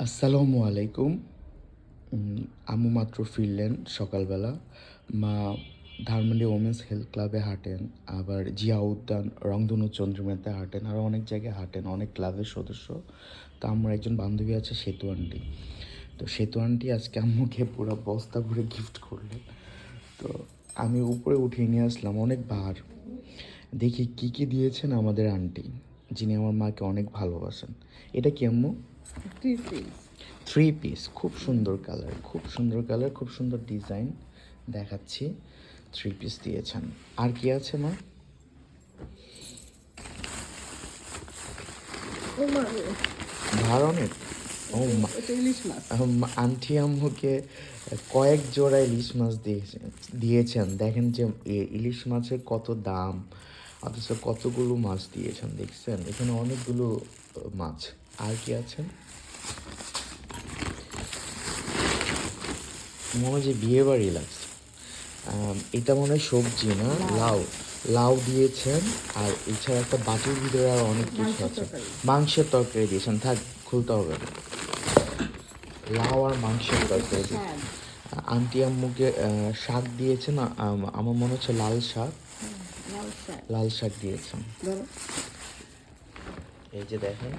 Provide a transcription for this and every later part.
আসসালামু আলাইকুম। আম্মু মাত্র ফিরলেন সকালবেলা। মা ধানমন্ডি ওমেন্স হেলথ ক্লাবে হাঁটেন, আবার জিয়া উদ্যান, রংধনু চন্দ্রিমাতে হাঁটেন, আরও অনেক জায়গায় হাঁটেন, অনেক ক্লাবের সদস্য। তো আমার একজন বান্ধবী আছে সেতু আন্টি। তো সেতু আন্টি আজকে আম্মুকে পুরো বস্তা ভরে গিফট করলেন। তো আমি উপরে উঠিয়ে নিয়ে আসলাম অনেকবার, দেখি কী কী দিয়েছেন আমাদের আন্টি, যিনি আমার মাকে অনেক ভালোবাসেন। এটা কি আম্মু? থ্রি পিস, খুব সুন্দর কালার, খুব সুন্দর কালার, খুব সুন্দর ডিজাইন। দেখাচ্ছি, থ্রি পিস দিয়েছেন। আর কি আছে মা? ভারনের ও আন্টি আম্মুকে কয়েক জোড়া ইলিশ মাছ দিয়েছেন। দেখেন যে ইলিশ মাছের কত দাম, অথচ কতগুলো মাছ দিয়েছেন, দেখছেন? এখানে অনেকগুলো মাছ। আর কি আছে? মনে হয় যে বিয়ে বাড়ি লাগছে। এটা মনে হয় সবজি না, লাউ। লাউ দিয়েছেন। আর এছাড়া একটা বাটির ভিতরে আর অনেক কিছু আছে। মাংসের তরকারি দিয়েছেন, থাক খুলতে হবে না। লাউ আর মাংসের তরকারি। আন্টি আম্মুকে শাক দিয়েছেন, আমার মনে হচ্ছে লাল শাক। লাল শাক দিয়েছেন। এই যে দেখেন,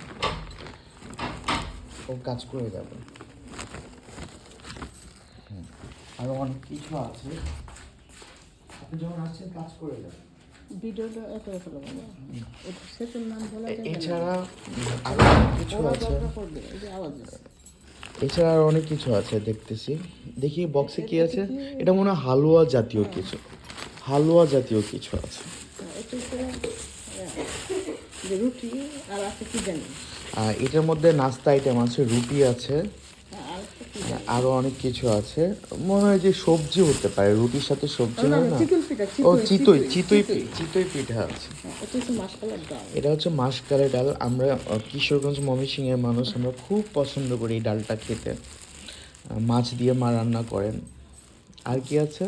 ও কাজ করে যাবে। আরো অনেক কিছু আছে, আপনি যখন আসছেন কাজ করে যাবেন। এছাড়া আরো অনেক কিছু আছে, এছাড়া আরো অনেক কিছু আছে দেখতেছি। দেখি বক্সে কি আছে। এটা মনে হয় হালুয়া জাতীয় কিছু, হালুয়া জাতীয় কিছু আছে। এটার মধ্যে নাস্তা আইটেম আছে, রুটি আছে, আরো অনেক কিছু আছে। মনে হয় যে সবজি হতে পারে, রুটির সাথে সবজি হয় না? ও চিতই চিতই চিতই পিঠা আছে। এটা হচ্ছে মাসকলাই ডাল। আমরা কিশোরগঞ্জ ময়মনসিংহের মানুষ, আমরা খুব পছন্দ করি এই ডালটা খেতে। মাছ দিয়ে মা রান্না করেন। আর কি আছে?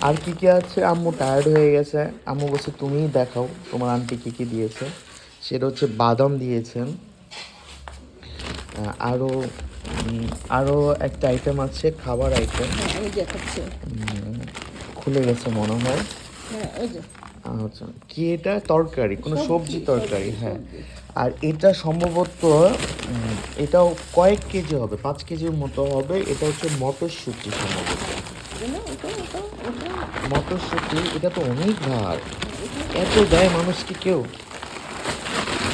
আর কি কি আছে? আম্মু টায়ার্ড হয়ে গেছে, আম্মু বলছে তুমিই দেখাও তোমার আন্টি কি কি দিয়েছে। সেটা হচ্ছে বাদাম দিয়েছেন। আরও আরও একটা আইটেম আছে, খাবার আইটেম। খুলে গেছে মনে হয়। আচ্ছা, কি এটা? তরকারি, কোনো সবজি তরকারি, হ্যাঁ। আর এটা সম্ভবত এটাও কয়েক কেজি হবে, 5 কেজির মতো হবে। এটা হচ্ছে মটরশুঁটি সম্ভবত, মটরশুঁটি। এটা তো অনেক ভার, এত দেয় মানুষকে কেউ?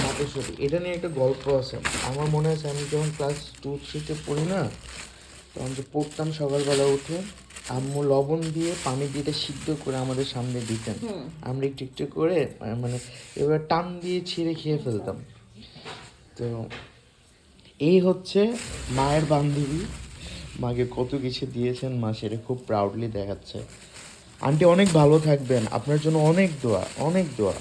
মটরশুঁটি, এটা নিয়ে একটা গল্প আছে। আমার মনে আছে আমি যখন ক্লাস 2-3-তে পড়ি না, তখন যে পড়তাম সকালবেলা উঠে আম্মু লবণ দিয়ে পানি দিয়ে সিদ্ধ করে আমাদের সামনে দিতেন। আমরা একটু একটু করে মানে এবার টান দিয়ে ছিঁড়ে খেয়ে ফেলতাম। তো এই হচ্ছে মায়ের বান্ধবী, মাকে কত কিছু দিয়েছেন মা, সেটা খুব প্রাউডলি দেখাচ্ছে। আন্টি অনেক ভালো থাকবেন, আপনার জন্য অনেক দোয়া, অনেক দোয়া।